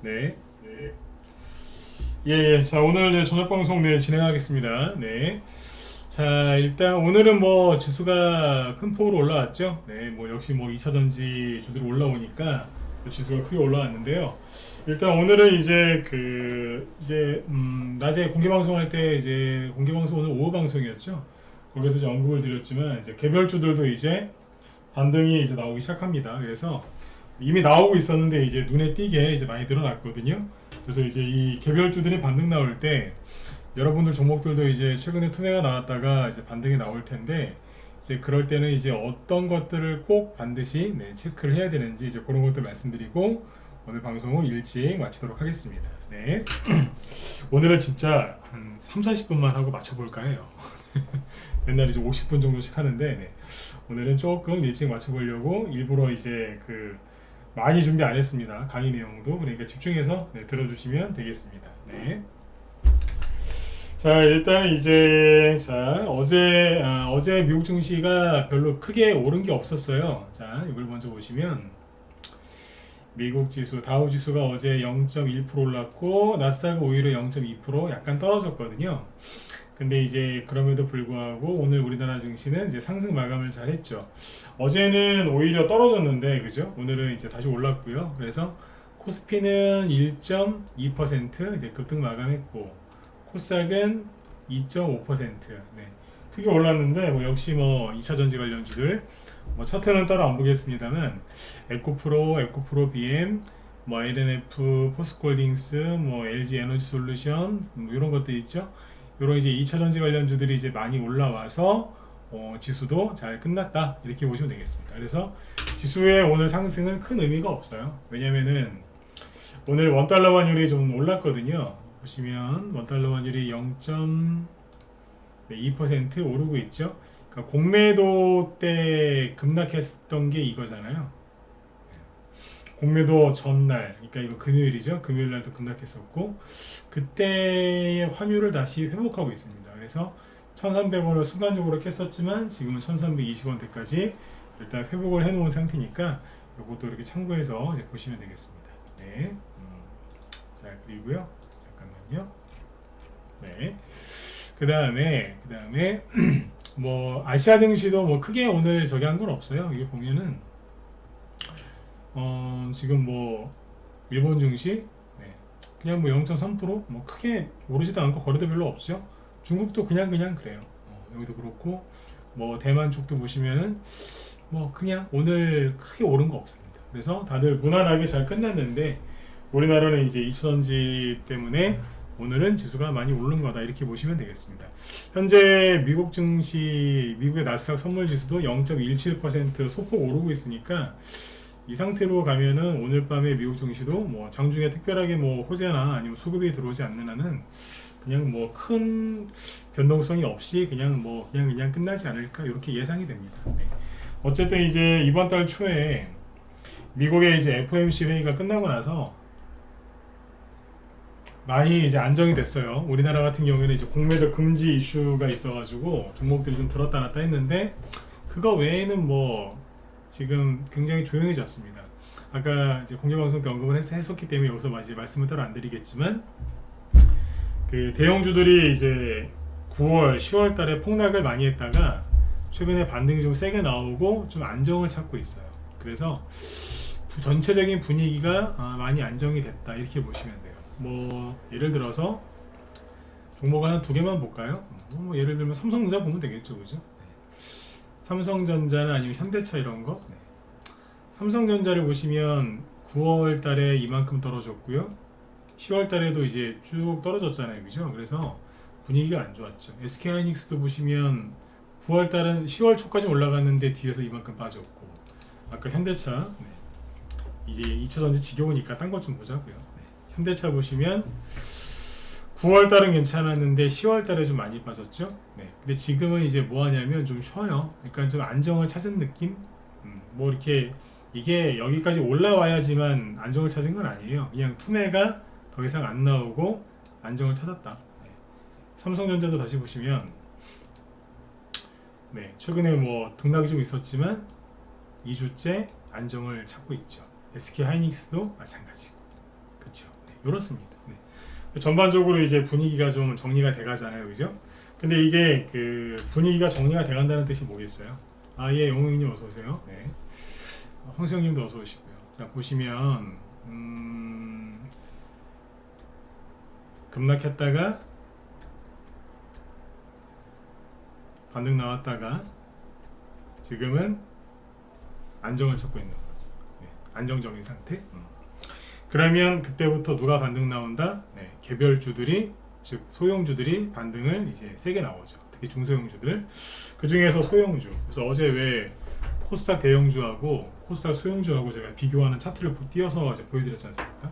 네. 예, 예. 자, 오늘 저녁 방송 진행하겠습니다. 네. 자, 일단 오늘은 뭐 지수가 큰 폭으로 올라왔죠. 네, 뭐 역시 뭐 2차 전지 주들이 올라오니까 지수가 크게 올라왔는데요. 일단 오늘은 낮에 공개 방송할 때 이제 공개 방송 오늘 오후 방송이었죠. 거기서 이제 언급을 드렸지만 이제 개별주들도 이제 반등이 이제 나오기 시작합니다. 그래서 이미 나오고 있었는데 이제 눈에 띄게 이제 많이 늘어났거든요. 그래서 이제 이 개별주들이 반등 나올 때 여러분들 종목들도 이제 최근에 투매가 나왔다가 이제 반등이 나올 텐데 이제 그럴 때는 이제 어떤 것들을 꼭 반드시 체크를 해야 되는지 이제 그런 것들 말씀드리고 오늘 방송을 일찍 마치도록 하겠습니다. 네. 오늘은 진짜 한 3, 40분만 하고 맞춰볼까 해요. 맨날 이제 50분 정도씩 하는데 오늘은 조금 일찍 맞춰보려고 일부러 이제 많이 준비 안 했습니다. 강의 내용도. 그러니까 집중해서 들어주시면 되겠습니다. 네. 자, 일단 이제 어제 미국 증시가 별로 크게 오른 게 없었어요. 자, 이걸 먼저 보시면 미국 지수 다우 지수가 어제 0.1% 올랐고 나스닥은 오히려 0.2% 약간 떨어졌거든요. 근데 이제 그럼에도 불구하고 오늘 우리나라 증시는 이제 상승 마감을 잘 했죠. 어제는 오히려 떨어졌는데, 그죠? 오늘은 이제 다시 올랐고요. 그래서 코스피는 1.2% 이제 급등 마감했고, 코스닥은 2.5% 네. 크게 올랐는데, 뭐 역시 뭐 2차 전지 관련주들, 뭐 차트는 따로 안 보겠습니다만, 에코프로 BM, 뭐 LNF, 포스코홀딩스, 뭐 LG 에너지 솔루션, 뭐 이런 것들 있죠. 요런 이제 2차 전지 관련주들이 이제 많이 올라와서 지수도 잘 끝났다 이렇게 보시면 되겠습니다. 그래서 지수의 오늘 상승은 큰 의미가 없어요. 왜냐면은 오늘 원달러 환율이 좀 올랐거든요. 보시면 원달러 환율이 0.2% 오르고 있죠. 그러니까 공매도 때 급락했던 게 이거잖아요. 공매도 전날, 그러니까 이거 금요일이죠. 금요일 날도 급락했었고 그때의 환율을 다시 회복하고 있습니다. 그래서 1,300원을 순간적으로 깼었지만 지금은 1,320원대까지 일단 회복을 해놓은 상태니까 이것도 이렇게 참고해서 이제 보시면 되겠습니다. 네. 자, 그리고요. 잠깐만요. 네. 그 다음에 뭐 아시아 증시도 뭐 크게 오늘 저기 한 건 없어요. 이게 보면은 지금 뭐 일본 증시 그냥 뭐 0.3%뭐 크게 오르지도 않고 거래도 별로 없죠. 중국도 그냥 그래요. 여기도 그렇고 뭐 대만 쪽도 보시면은 뭐 그냥 오늘 크게 오른 거 없습니다. 그래서 다들 무난하게 잘 끝났는데 우리나라는 이제 2차전지 때문에 오늘은 지수가 많이 오른 거다 이렇게 보시면 되겠습니다. 현재 미국 증시, 미국의 나스닥 선물 지수도 0.17% 소폭 오르고 있으니까 이 상태로 가면은 오늘 밤에 미국 증시도 뭐 장중에 특별하게 뭐 호재나 아니면 수급이 들어오지 않는 한은 그냥 뭐 큰 변동성이 없이 그냥 끝나지 않을까 이렇게 예상이 됩니다. 네. 어쨌든 이제 이번 달 초에 미국의 이제 FOMC 회의가 끝나고 나서 많이 이제 안정이 됐어요. 우리나라 같은 경우에는 이제 공매도 금지 이슈가 있어가지고 종목들이 좀 들었다 놨다 했는데 그거 외에는 뭐 지금 굉장히 조용해졌습니다. 아까 이제 공개방송 때 언급을 했었기 때문에 여기서 이제 말씀을 따로 안 드리겠지만 그 대형주들이 이제 9월, 10월 달에 폭락을 많이 했다가 최근에 반등이 좀 세게 나오고 좀 안정을 찾고 있어요. 그래서 전체적인 분위기가 많이 안정이 됐다 이렇게 보시면 돼요. 뭐 예를 들어서 종목을 한 두 개만 볼까요? 뭐 예를 들면 삼성전자 보면 되겠죠, 그죠? 삼성전자나 아니면 현대차 이런 거. 삼성전자를 보시면 9월 달에 이만큼 떨어졌고요. 10월 달에도 이제 쭉 떨어졌잖아요. 그죠? 그래서 분위기가 안 좋았죠. SK하이닉스도 보시면 9월 달은 10월 초까지 올라갔는데 뒤에서 이만큼 빠졌고. 아까 현대차. 이제 2차 전지 지겨우니까 딴 것 좀 보자고요. 현대차 보시면 9월 달은 괜찮았는데 10월 달에 좀 많이 빠졌죠. 근데 지금은 이제 뭐 하냐면 좀 쉬어요. 그러니까 좀 안정을 찾은 느낌? 뭐 이렇게 이게 여기까지 올라와야지만 안정을 찾은 건 아니에요. 그냥 투매가 더 이상 안 나오고 안정을 찾았다. 삼성전자도 다시 보시면 최근에 뭐 등락이 좀 있었지만 2주째 안정을 찾고 있죠. SK하이닉스도 마찬가지고. 그렇죠. 네, 이렇습니다. 네. 전반적으로 이제 분위기가 좀 정리가 돼가잖아요, 그죠? 근데 이게 그 분위기가 정리가 돼간다는 뜻이 뭐겠어요? 아, 예, 영웅님 어서 오세요. 네. 황수영님도 어서 오시고요. 자, 보시면 급락했다가 반등 나왔다가 지금은 안정을 찾고 있는 거죠. 네, 안정적인 상태. 그러면 그때부터 누가 반등 나온다? 네, 개별주들이, 즉 소형주들이 반등을 이제 세게 나오죠. 특히 중소형주들. 그 중에서 소형주. 그래서 어제 왜 코스닥 대형주하고 코스닥 소형주하고 제가 비교하는 차트를 띄어서 이제 보여드렸지 않습니까?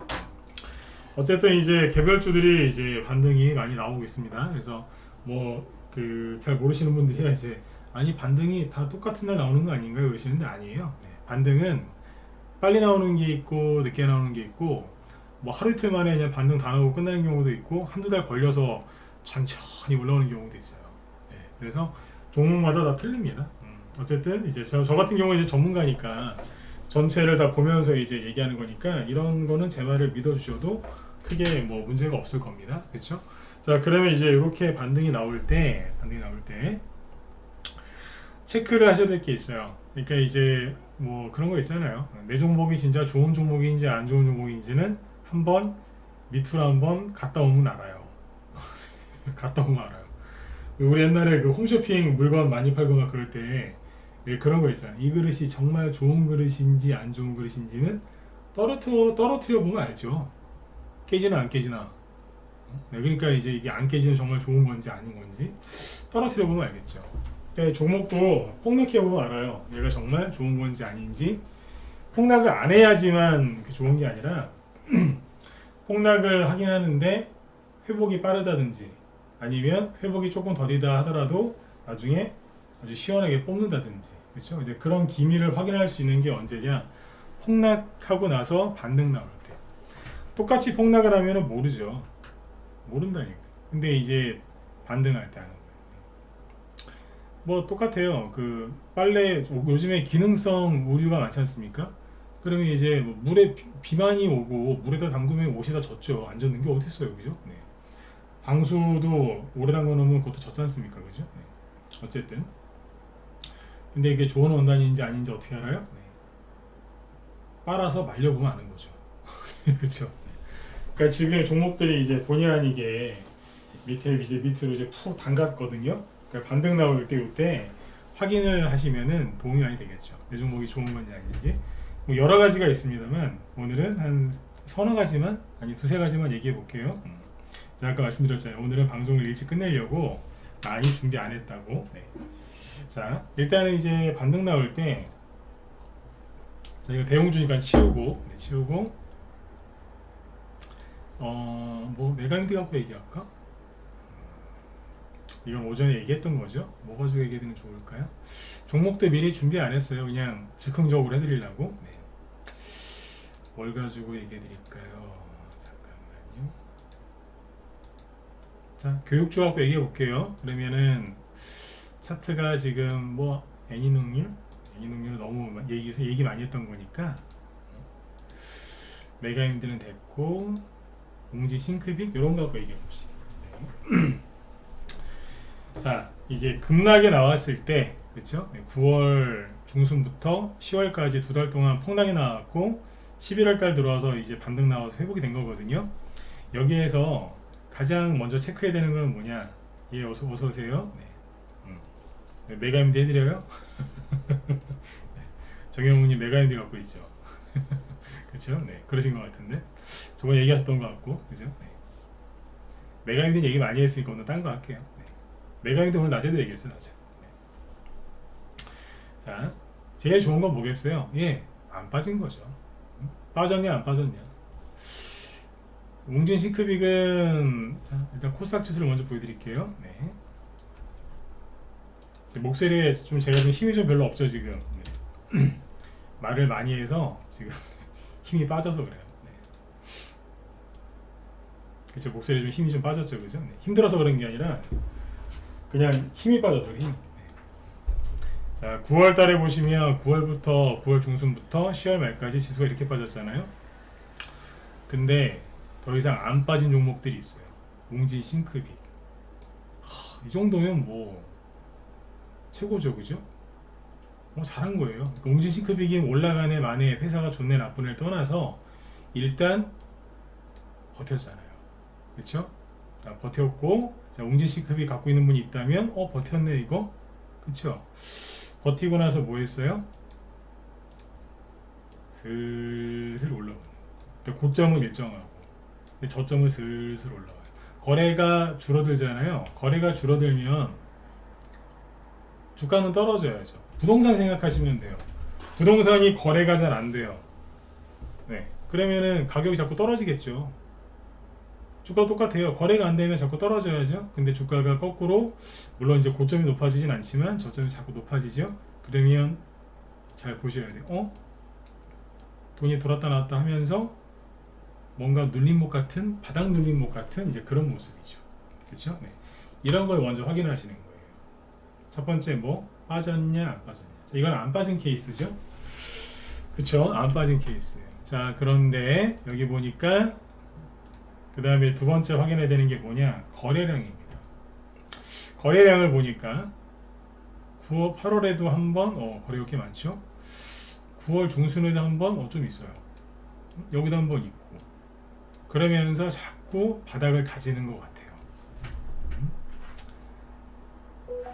어쨌든 이제 개별주들이 이제 반등이 많이 나오고 있습니다. 그래서 뭐 그 잘 모르시는 분들이 이제 아니 반등이 다 똑같은 날 나오는 거 아닌가요? 그러시는데 아니에요. 네, 반등은 빨리 나오는 게 있고 늦게 나오는 게 있고 뭐 하루 이틀 만에 그냥 반등 다 나오고 끝나는 경우도 있고 한두 달 걸려서 천천히 올라오는 경우도 있어요. 네, 그래서 종목마다 다 틀립니다. 어쨌든 이제 저 같은 경우는 이제 전문가니까 전체를 다 보면서 이제 얘기하는 거니까 이런 거는 제 말을 믿어주셔도 크게 뭐 문제가 없을 겁니다. 그렇죠? 자, 그러면 이제 이렇게 반등이 나올 때 체크를 하셔야 될 게 있어요. 그러니까 이제 뭐 그런 거 있잖아요. 내 종목이 진짜 좋은 종목인지 안 좋은 종목인지는 한번 밑으로 한번 갔다 오면 알아요. 갔다 오면 알아요. 우리 옛날에 그 홈쇼핑 물건 많이 팔고 막 그럴 때 그런 거 있잖아요. 이 그릇이 정말 좋은 그릇인지 안 좋은 그릇인지는 떨어뜨려 보면 알죠. 깨지나 안 깨지나. 네, 그러니까 이제 이게 안 깨지는 정말 좋은 건지 아닌 건지 떨어뜨려 보면 알겠죠. 그러니까 종목도 폭락해 보면 알아요. 얘가 정말 좋은 건지 아닌지. 폭락을 안 해야지만 좋은 게 아니라 폭락을 하긴 하는데 회복이 빠르다든지 아니면 회복이 조금 더디다 하더라도 나중에 아주 시원하게 뽑는다든지, 그렇죠? 근데 그런 기미를 확인할 수 있는 게 언제냐? 폭락하고 나서 반등 나올 때. 똑같이 폭락을 하면은 모르죠. 모른다니까. 근데 이제 반등할 때 하는 거예요. 뭐 똑같아요. 그 빨래 요즘에 기능성 우유가 많지 않습니까? 그러면 이제 뭐 물에 비만이 오고 물에다 담그면 옷이 다 젖죠. 안 젖는 게 어디 있어요, 그죠? 네. 방수도 오래 담궈 놓으면 그것도 젖지 않습니까, 그죠? 네. 어쨌든. 근데 이게 좋은 원단인지 아닌지 어떻게 알아요? 네. 빨아서 말려보면 아는 거죠. 그렇죠? 그러니까 지금 종목들이 이제 본의 아니게 밑으로 이제 푹 담갔거든요. 그러니까 반등 나올 때 이때 확인을 하시면은 도움이 많이 되겠죠. 내 종목이 좋은 건지 아닌지. 뭐 여러 가지가 있습니다만 오늘은 한 서너 가지만 아니 두세 가지만 얘기해 볼게요. 제가 아까 말씀드렸잖아요. 오늘은 방송을 일찍 끝내려고 많이 준비 안 했다고. 네. 자, 일단은 이제 반등 나올 때 자, 이거 대형주니까 치우고 뭐 메가임드 갖고 얘기할까? 이건 오전에 얘기했던 거죠. 뭐 가지고 얘기하는 게 좋을까요? 종목도 미리 준비 안 했어요. 그냥 즉흥적으로 해드리려고. 네. 뭘 가지고 얘기해 드릴까요? 잠깐만요. 자, 교육주 갖고 얘기해 볼게요. 그러면은 차트가 지금 뭐 애니능률 너무 얘기 많이 했던 거니까 메가임드는 됐고 웅지 싱크빅 이런 거 갖고 얘기해 봅시다. 네. 자, 이제 급락이 나왔을 때, 그렇죠? 9월 중순부터 10월까지 두 달 동안 폭락이 나왔고 11월 달 들어와서 이제 반등 나와서 회복이 된 거거든요. 여기에서 가장 먼저 체크해야 되는 건 뭐냐? 예, 어서 오세요. 네. 메가임드 해드려요? 네. 정영훈님 메가임드 갖고 있죠. 그렇죠? 네, 그러신 것 같은데 저번에 얘기하셨던 것 같고, 그죠? 네. 메가임드 얘기 많이 했으니까 오늘 딴 거 할게요. 네. 메가임드 오늘 낮에도 얘기했어요, 낮에. 네. 자, 제일 좋은 건 뭐겠어요? 예, 안 빠진 거죠. 빠졌냐 안 빠졌냐. 웅진 싱크빅은 자, 일단 코스닥 지수를 먼저 보여드릴게요. 네. 제 목소리에 좀 제가 좀 힘이 좀 별로 없죠 지금. 네. 말을 많이 해서 지금 힘이 빠져서 그래요. 네. 그쵸, 목소리에 좀 힘이 좀 빠졌죠, 그죠? 네. 힘들어서 그런 게 아니라 그냥 힘이 빠져서 힘. 네. 자, 9월 달에 보시면 9월 중순부터 10월 말까지 지수가 이렇게 빠졌잖아요. 근데 더 이상 안 빠진 종목들이 있어요. 웅진 싱크빅. 이 정도면 뭐 최고죠, 그죠? 잘한 거예요. 그러니까 웅진 싱크빅이 올라가네 마네 회사가 좋네 나쁘네를 떠나서 일단 버텼잖아요. 그렇죠? 자, 버텼고, 자, 웅진 싱크빅 갖고 있는 분이 있다면 버텼네 이거. 그렇죠? 버티고 나서 뭐 했어요? 슬슬 올라오는. 근데 고점은 일정하고, 근데 저점은 슬슬 올라와요. 거래가 줄어들잖아요. 거래가 줄어들면 주가는 떨어져야죠. 부동산 생각하시면 돼요. 부동산이 거래가 잘 안 돼요. 네. 그러면은 가격이 자꾸 떨어지겠죠. 주가 똑같아요. 거래가 안 되면 자꾸 떨어져야죠. 근데 주가가 거꾸로, 물론 이제 고점이 높아지진 않지만 저점이 자꾸 높아지죠. 그러면 잘 보셔야 돼요. 돈이 돌았다 놨다 하면서 뭔가 눌림목 같은, 바닥 눌림목 같은 이제 그런 모습이죠. 그렇죠? 네. 이런 걸 먼저 확인하시는 거예요. 첫 번째 뭐 빠졌냐 안 빠졌냐. 자, 이건 안 빠진 케이스죠. 그쵸? 안 빠진 케이스예요. 자, 그런데 여기 보니까 그 다음에 두 번째 확인해야 되는 게 뭐냐, 거래량입니다. 거래량을 보니까 9월 8월에도 한번 거래가 꽤 많죠. 9월 중순에도 한번 좀 있어요. 여기도 한번 있고, 그러면서 자꾸 바닥을 다지는 것 같아요.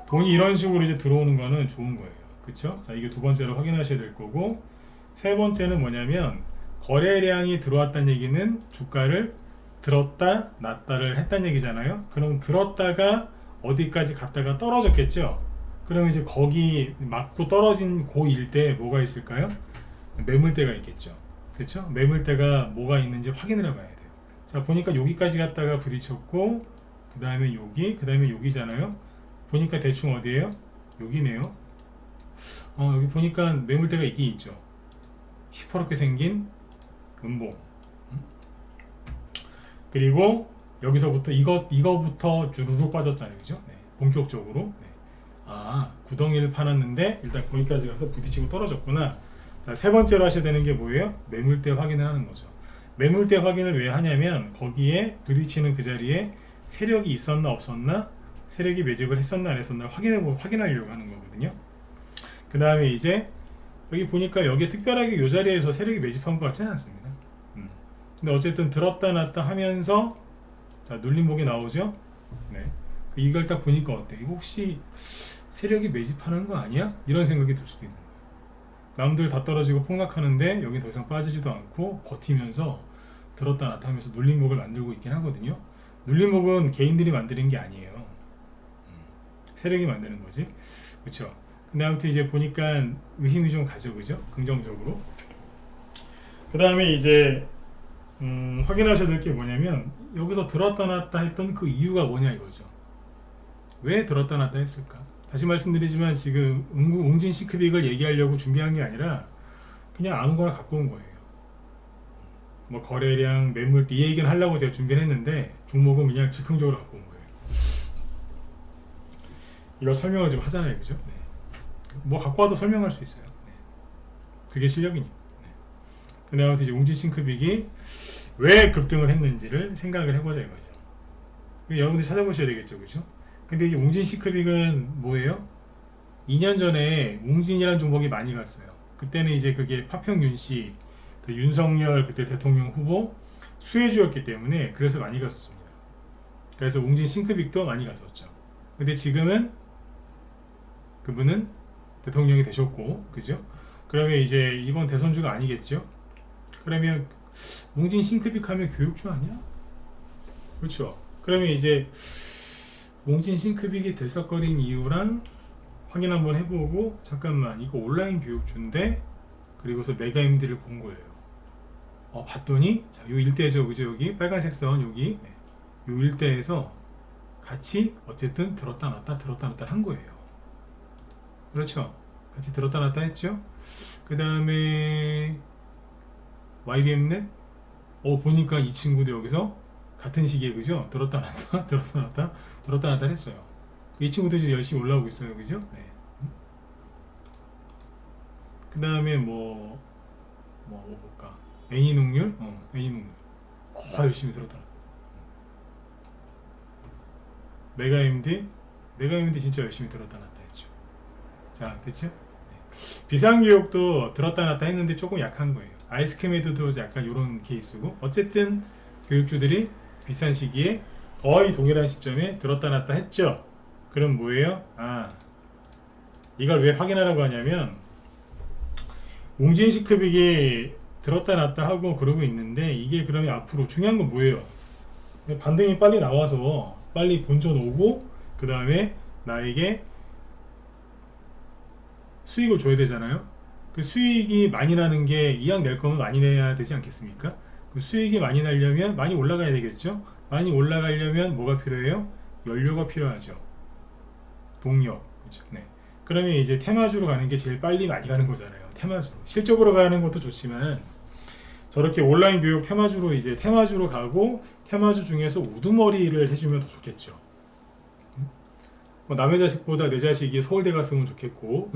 돈이 이런 식으로 이제 들어오는 거는 좋은 거예요. 그쵸? 자, 이게 두 번째로 확인하셔야 될 거고, 세 번째는 뭐냐면 거래량이 들어왔다는 얘기는 주가를 들었다 놨다를 했다는 얘기잖아요. 그럼 들었다가 어디까지 갔다가 떨어졌겠죠. 그럼 이제 거기 맞고 떨어진 고 일대에 뭐가 있을까요? 매물대가 있겠죠. 그렇죠? 매물대가 뭐가 있는지 확인을 해봐야 돼요. 자, 보니까 여기까지 갔다가 부딪혔고, 그 다음에 여기, 그 다음에 여기잖아요. 보니까 대충 어디에요? 여기네요. 여기 보니까 매물대가 있긴 있죠. 시퍼렇게 생긴 음봉. 그리고 여기서부터 이거부터 주르륵 빠졌잖아요. 그죠? 네, 본격적으로. 네. 구덩이를 파놨는데 일단 거기까지 가서 부딪히고 떨어졌구나. 자, 세 번째로 하셔야 되는 게 뭐예요? 매물대 확인을 하는 거죠. 매물대 확인을 왜 하냐면 거기에 부딪히는 그 자리에 세력이 있었나 없었나, 세력이 매집을 했었나 안 했었나 확인하려고 하는 거거든요. 그 다음에 이제 여기 보니까 여기에 특별하게 이 자리에서 세력이 매집한 것 같지는 않습니다. 근데 어쨌든 들었다 놨다 하면서, 자, 눌림목이 나오죠. 네. 이걸 딱 보니까 어때? 이거 혹시 세력이 매집하는 거 아니야? 이런 생각이 들 수도 있는 거예요. 남들 다 떨어지고 폭락하는데 여기 더 이상 빠지지도 않고 버티면서 들었다 놨다 하면서 눌림목을 만들고 있긴 하거든요. 눌림목은 개인들이 만드는 게 아니에요. 세력이 만드는 거지. 그렇죠? 근데 아무튼 이제 보니까 의심이 좀 가죠. 그죠? 긍정적으로. 그 다음에 이제 확인하셔야 될 게 뭐냐면 여기서 들었다 놨다 했던 그 이유가 뭐냐 이거죠. 왜 들었다 놨다 했을까? 다시 말씀드리지만 지금 웅진 싱크빅을 얘기하려고 준비한 게 아니라 그냥 아무거나 갖고 온 거예요. 뭐 거래량, 매물대 이 얘기는 하려고 제가 준비를 했는데 종목은 그냥 즉흥적으로 갖고 온 거예요. 이거 설명을 좀 하잖아요. 그죠? 네. 뭐 갖고 와도 설명할 수 있어요. 네. 그게 실력이니까. 네. 근데 아무튼 이제 웅진 싱크빅이 왜 급등을 했는지를 생각을 해보자 이거죠. 여러분들이 찾아보셔야 되겠죠. 그죠? 근데 이 웅진 싱크빅은 뭐예요? 2년 전에 웅진이라는 종목이 많이 갔어요. 그때는 이제 그게 파평윤 씨, 그 윤석열 그때 대통령 후보 수혜주였기 때문에 그래서 많이 갔었습니다. 그래서 웅진 싱크빅도 많이 갔었죠. 근데 지금은 그분은 대통령이 되셨고, 그죠? 그러면 이제 이건 대선주가 아니겠죠? 그러면 웅진 싱크빅 하면 교육주 아니야? 그렇죠? 그러면 이제 웅진 싱크빅이 들썩거린 이유랑 확인 한번 해보고, 잠깐만 이거 온라인 교육주인데, 그리고서 메가MD를 본 거예요. 봤더니 자, 요 일대죠. 그죠? 여기 빨간색 선 여기, 네. 요 일대에서 같이 어쨌든 들었다 놨다 한 거예요. 그렇죠? 같이 들었다 놨다 했죠? 그 다음에 YBM넷 보니까 이 친구도 여기서 같은 시기에, 그죠? 들었다 놨다 했어요. 이 친구도 지금 열심히 올라오고 있어요. 그죠? 네. 그 다음에 뭐 볼까? 애니농률? 애니농률. 다 열심히 들었다. 메가MD 진짜 열심히 들었다 놨다 했죠. 자, 됐죠? 비상교육도 들었다 놨다 했는데 조금 약한 거예요. 아이스크림에도 약간 이런 케이스고, 어쨌든 교육주들이 비슷한 시기에 거의 동일한 시점에 들었다 놨다 했죠. 그럼 뭐예요? 이걸 왜 확인하라고 하냐면, 웅진시크빅이 들었다 놨다 하고 그러고 있는데, 이게 그러면 앞으로 중요한 건 뭐예요? 반등이 빨리 나와서 빨리 본전 오고, 그 다음에 나에게 수익을 줘야 되잖아요. 그 수익이 많이 나는 게 이왕 낼 거면 많이 내야 되지 않겠습니까? 그 수익이 많이 나려면 많이 올라가야 되겠죠. 많이 올라가려면 뭐가 필요해요? 연료가 필요하죠. 동력. 그렇죠. 네. 그러면 이제 테마주로 가는 게 제일 빨리 많이 가는 거잖아요. 테마주로. 실적으로 가는 것도 좋지만, 저렇게 온라인 교육 테마주로 가고, 테마주 중에서 우두머리를 해주면 더 좋겠죠. 남의 자식보다 내 자식이 서울대 갔으면 좋겠고,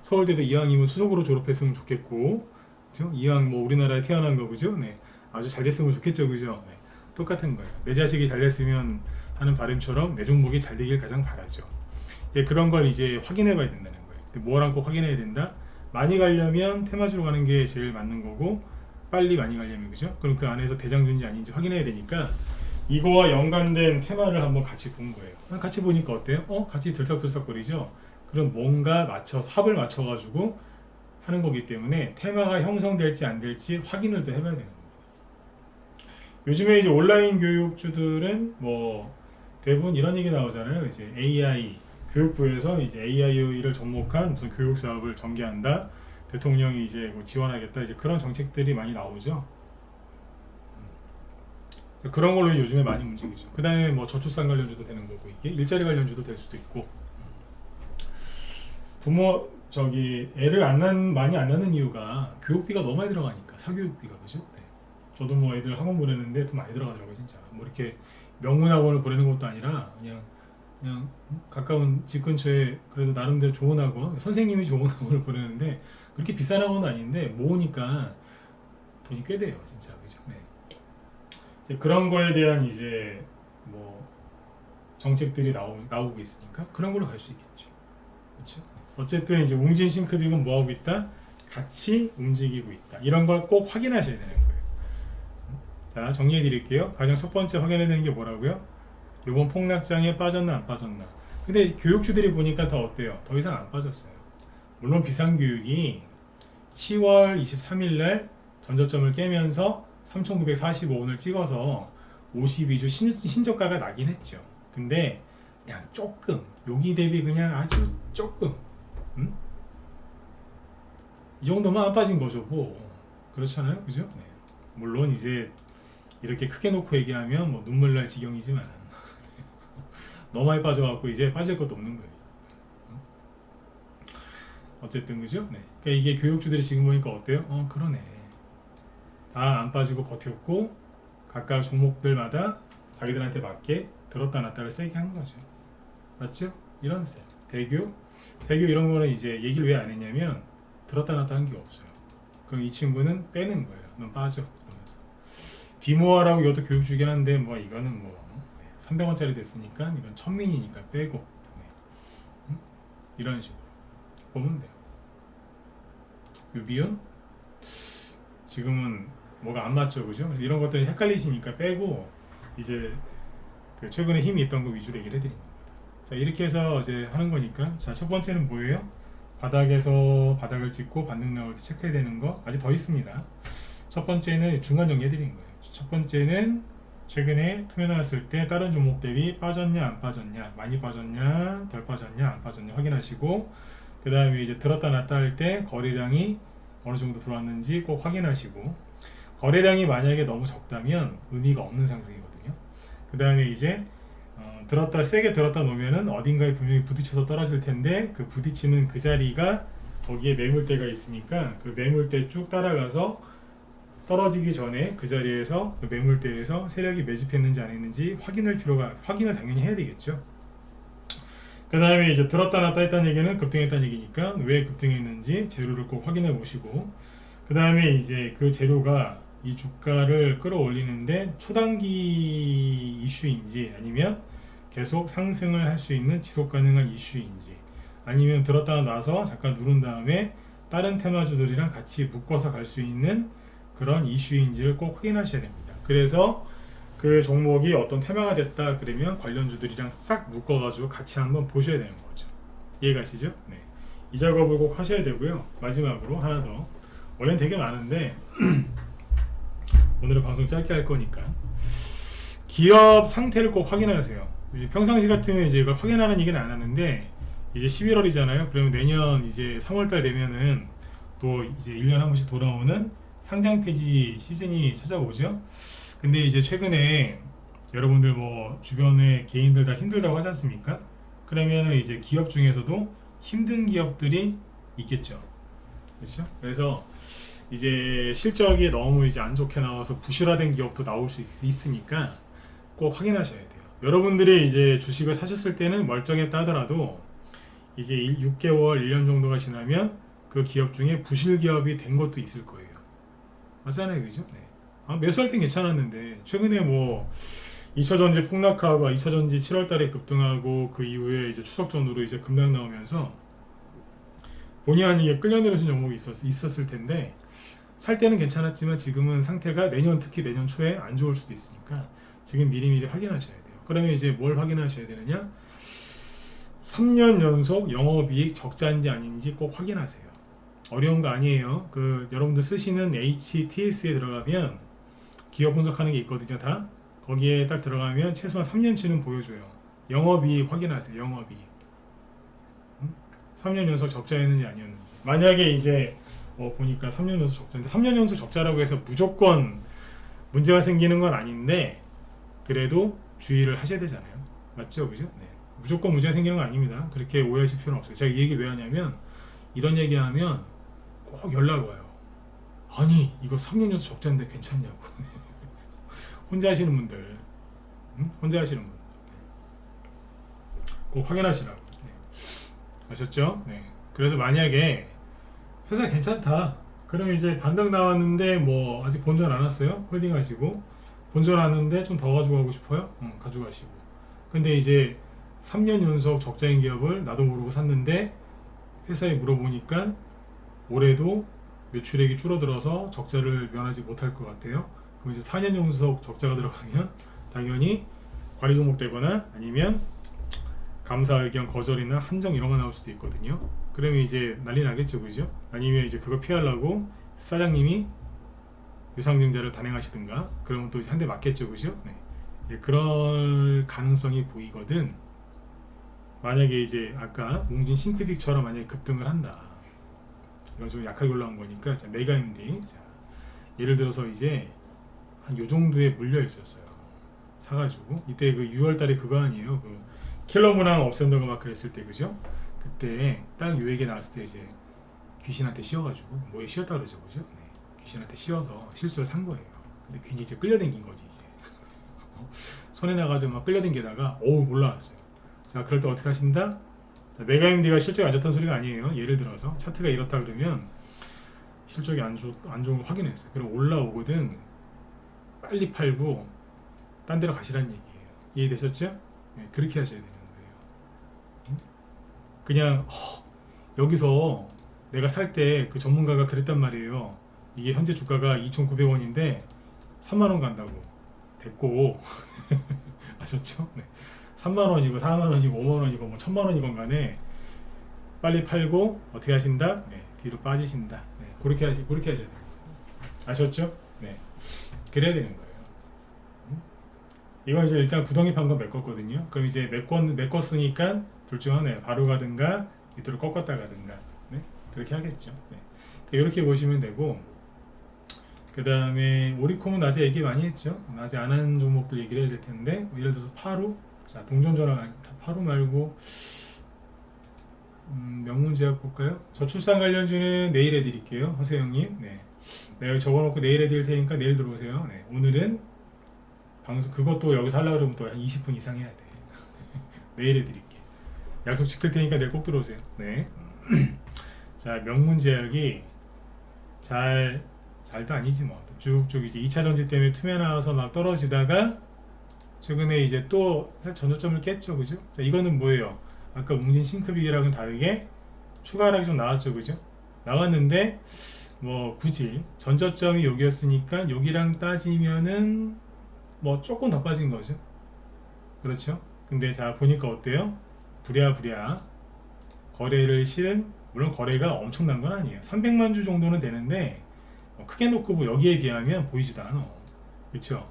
서울대도 이왕이면 수석으로 졸업했으면 좋겠고, 그죠? 이왕 뭐 우리나라에 태어난 거, 그죠? 네. 아주 잘 됐으면 좋겠죠, 그죠? 네. 똑같은 거예요. 내 자식이 잘 됐으면 하는 바람처럼 내 종목이 잘 되길 가장 바라죠. 그런 걸 이제 확인해 봐야 된다는 거예요. 근데 뭐랑 꼭 확인해야 된다? 많이 가려면 테마주로 가는 게 제일 맞는 거고, 빨리 많이 가려면, 그죠? 그럼 그 안에서 대장주인지 아닌지 확인해야 되니까, 이거와 연관된 테마를 한번 같이 본 거예요. 같이 보니까 어때요? 같이 들썩들썩거리죠? 그럼 뭔가 합을 맞춰가지고 하는 거기 때문에 테마가 형성될지 안 될지 확인을 또 해봐야 되는 겁니다. 요즘에 이제 온라인 교육주들은 뭐 대부분 이런 얘기 나오잖아요. 이제 AI, 교육부에서 이제 AI를 접목한 무슨 교육 사업을 전개한다. 대통령이 이제 뭐 지원하겠다. 이제 그런 정책들이 많이 나오죠. 그런 걸로 요즘에 많이 움직이죠. 그 다음에 뭐 저출산 관련주도 되는 거고, 이게 일자리 관련주도 될 수도 있고. 애를 많이 안 낳는 이유가 교육비가 너무 많이 들어가니까, 사교육비가, 그죠? 네. 저도 뭐 애들 학원 보내는데 돈 많이 들어가더라고요, 진짜. 뭐 이렇게 명문학원을 보내는 것도 아니라, 그냥 가까운 집 근처에 그래도 나름대로 좋은 학원, 선생님이 좋은 학원을 보내는데, 그렇게 비싼 학원은 아닌데, 모으니까 돈이 꽤 돼요, 진짜, 그죠? 네. 이제 그런 거에 대한 이제 뭐 정책들이 나오고 있으니까 그런 걸로 갈 수 있겠죠. 그렇죠? 어쨌든 이제 웅진 싱크빅은 뭐 하고 있다? 같이 움직이고 있다. 이런 걸 꼭 확인하셔야 되는 거예요. 자, 정리해 드릴게요. 가장 첫 번째 확인해야 되는 게 뭐라고요? 이번 폭락장에 빠졌나 안 빠졌나. 근데 교육주들이 보니까 더 어때요? 더 이상 안 빠졌어요. 물론 비상교육이 10월 23일 날 전저점을 깨면서 3,945원을 찍어서 52주 신저가가 나긴 했죠. 근데 그냥 조금, 여기 대비 그냥 아주 조금, 이 정도만 안 빠진 거죠. 뭐 그렇잖아요, 그죠? 네. 물론 이제 이렇게 크게 놓고 얘기하면 뭐 눈물 날 지경이지만 너무 많이 빠져갖고 이제 빠질 것도 없는 거예요. 어쨌든, 그죠? 네. 그러니까 이게 교육주들이 지금 보니까 어때요? 그러네. 다 안 빠지고 버텼고, 각각 종목들마다 자기들한테 맞게 들었다 놨다를 세게 한 거죠. 맞죠? 이런 셈. 대교 이런 거는 이제 얘기를 왜 안 했냐면, 들었다 놨다 한 게 없어요. 그럼 이 친구는 빼는 거예요. 넌 빠져. 그러면서. 비모아라고 이것도 교육 주긴 한데, 뭐 이거는 뭐 300원짜리 됐으니까 이건 천민이니까 빼고, 네. 이런 식으로 보면 돼요. 유비온 지금은 뭐가 안 맞죠, 그죠? 이런 것들이 헷갈리시니까 빼고, 이제 그 최근에 힘이 있던 거 위주로 얘기를 해드린 겁니다. 자, 이렇게 해서 이제 하는 거니까, 자, 첫 번째는 뭐예요? 바닥에서 바닥을 찍고 반등 나올 때 체크해야 되는 거 아직 더 있습니다. 첫 번째는 중간 정리해드린 거예요. 첫 번째는 최근에 투매 나왔을 때 다른 종목 대비 빠졌냐 안 빠졌냐, 많이 빠졌냐 덜 빠졌냐 안 빠졌냐 확인하시고, 그 다음에 이제 들었다 놨다 할 때 거래량이 어느 정도 들어왔는지 꼭 확인하시고, 거래량이 만약에 너무 적다면 의미가 없는 상승이거든요. 그 다음에 이제 세게 들었다 놓으면은 어딘가에 분명히 부딪혀서 떨어질 텐데, 그 부딪히는 그 자리가 거기에 매물대가 있으니까 그 매물대 쭉 따라가서 떨어지기 전에 그 자리에서, 그 매물대에서 세력이 매집했는지 안 했는지 확인을 당연히 해야 되겠죠. 그 다음에 이제 들었다 놨다 했다는 얘기는 급등했다는 얘기니까 왜 급등했는지 재료를 꼭 확인해 보시고, 그 다음에 이제 그 재료가 이 주가를 끌어올리는데 초단기 이슈인지 아니면 계속 상승을 할 수 있는 지속 가능한 이슈인지 아니면 들었다 놔서 잠깐 누른 다음에 다른 테마주들이랑 같이 묶어서 갈 수 있는 그런 이슈인지를 꼭 확인하셔야 됩니다. 그래서 그 종목이 어떤 테마가 됐다 그러면 관련주들이랑 싹 묶어가지고 같이 한번 보셔야 되는 거죠. 이해가시죠? 네. 이 작업을 꼭 하셔야 되고요. 마지막으로 하나 더. 원래는 되게 많은데 오늘은 방송 짧게 할 거니까 기업 상태를 꼭 확인하세요. 평상시 같으면 이제 이걸 확인하는 얘기는 안 하는데 이제 11월이잖아요. 그러면 내년 이제 3월달 되면은 또 이제 1년에 한 번씩 돌아오는 상장 폐지 시즌이 찾아오죠. 근데 이제 최근에 여러분들 뭐 주변에 개인들 다 힘들다고 하지 않습니까? 그러면은 이제 기업 중에서도 힘든 기업들이 있겠죠. 그렇죠? 그래서 이제 실적이 너무 이제 안 좋게 나와서 부실화된 기업도 나올 수 있으니까 꼭 확인하셔야 돼요. 여러분들이 이제 주식을 사셨을 때는 멀쩡했다 하더라도 이제 6개월, 1년 정도가 지나면 그 기업 중에 부실 기업이 된 것도 있을 거예요. 맞잖아요, 그죠? 네. 매수할 땐 괜찮았는데 최근에 뭐 2차전지 폭락하고 2차전지 7월달에 급등하고 그 이후에 이제 추석 전후로 이제 급락 나오면서 본의 아니게 끌려내려진 종목이 있었을 텐데 살 때는 괜찮았지만 지금은 상태가 내년 특히 내년 초에 안 좋을 수도 있으니까 지금 미리미리 확인하셔야 돼요. 그러면 이제 뭘 확인하셔야 되느냐? 3년 연속 영업이익 적자인지 아닌지 꼭 확인하세요. 어려운 거 아니에요. 그 여러분들 쓰시는 HTS에 들어가면 기업 분석하는 게 있거든요. 다 거기에 딱 들어가면 최소한 3년치는 보여줘요. 영업이익 확인하세요. 영업이익 3년 연속 적자였는지 아니었는지. 만약에 이제 보니까 3년 연속 적자인데 3년 연속 적자라고 해서 무조건 문제가 생기는 건 아닌데 그래도 주의를 하셔야 되잖아요. 맞죠? 그죠? 네. 무조건 문제가 생기는 건 아닙니다. 그렇게 오해하실 필요는 없어요. 제가 이 얘기 왜 하냐면 이런 얘기하면 꼭 연락 와요. 아니 이거 3년 연속 적자인데 괜찮냐고. 혼자 하시는 분들 혼자 하시는 분들 꼭 확인하시라고. 네. 아셨죠? 네. 그래서 만약에 회사 괜찮다 그러면 이제 반등 나왔는데 뭐 아직 본전 안 왔어요? 홀딩 하시고 본전 왔는데 좀 더 가지고 가고 싶어요? 가져가시고. 근데 이제 3년 연속 적자인 기업을 나도 모르고 샀는데 회사에 물어보니까 올해도 매출액이 줄어들어서 적자를 면하지 못할 것 같아요. 그럼 이제 4년 연속 적자가 들어가면 당연히 관리 종목 되거나 아니면 감사 의견 거절이나 한정 이런 거 나올 수도 있거든요. 그러면 이제 난리 나겠죠, 그죠? 아니면 이제 그거 피하려고 사장님이 유상증자를 단행하시든가 그러면 또 한 대 맞겠죠, 그죠? 네. 그럴 가능성이 보이거든. 만약에 이제 아까 웅진 싱크빅처럼 만약에 급등을 한다. 이건 좀 약하게 올라온 거니까 자, 메가임디. 자, 예를 들어서 이제 한 요 정도에 물려 있었어요. 사가지고 이때 그 6월달에 그거 아니에요? 그 킬러 문항 없앤다고 막 그랬을 때 그죠? 그때 딱 요 얘기 나왔을 때 이제 귀신한테 씌워가지고 뭐에 씌웠다 그러죠, 그죠? 네. 귀신한테 씌워서 실수로 산 거예요. 근데 괜히 이제 끌려당긴 거지 이제. 손에 나가지고 막 끌려당기다가 어우 올라왔어요. 자 그럴 때 어떻게 하신다? 자, 메가임디가 실적이 안 좋다는 소리가 아니에요. 예를 들어서 차트가 이렇다 그러면 실적이 안 좋은 거 확인했어요. 그럼 올라오거든 빨리 팔고 딴 데로 가시란 얘기예요. 이해되셨죠? 네, 그렇게 하셔야 되는 거예요. 그냥 여기서 내가 살 때 그 전문가가 그랬단 말이에요. 이게 현재 주가가 2,900원인데 3만원 간다고. 됐고 아셨죠? 네. 3만원이고 4만원이고 5만원이고 뭐 1000만원이건 간에 빨리 팔고 어떻게 하신다? 네, 뒤로 빠지신다. 네, 그렇게 하셔야 돼요. 아셨죠? 네, 그래야 되는 거예요. 이건 이제 일단 부동입한 건 메꿨거든요. 그럼 이제 메꿨으니까 둘 중 하나예요. 바로 가든가 밑으로 꺾었다 가든가. 네, 그렇게 하겠죠. 네. 이렇게 보시면 되고, 그 다음에 오리콤은 낮에 얘기 많이 했죠. 낮에 안 한 종목들 얘기를 해야 될 텐데, 예를 들어서 파루, 자 동전전화 파루 말고 명문제약 볼까요? 저출산 관련주는 내일 해드릴게요. 허세영님. 네, 내가 적어놓고 내일 해드릴 테니까 내일 들어오세요. 네, 오늘은 방송 그것도 여기서 하려고 그러면 또 한 20분 이상 해야 돼. 내일 해드릴게. 약속 지킬 테니까 내일 꼭 들어오세요. 네. 자 명문제약이 잘도 아니지 뭐 쭉쭉 이제 2차 전지 때문에 투매 나와서 막 떨어지다가 최근에 이제 또 전저점을 깼죠, 그죠? 자, 이거는 뭐예요? 아까 웅진 싱크빅이랑은 다르게 추가 하락이 좀 나왔죠, 그죠? 나왔는데 뭐 굳이 전저점이 여기였으니까 여기랑 따지면은 뭐 조금 더 빠진 거죠. 그렇죠? 근데 자 보니까 어때요? 부랴부랴 거래를 실은, 물론 거래가 엄청난 건 아니에요. 300만 주 정도는 되는데 크게 놓고 뭐 여기에 비하면 보이지도 않아. 그렇죠?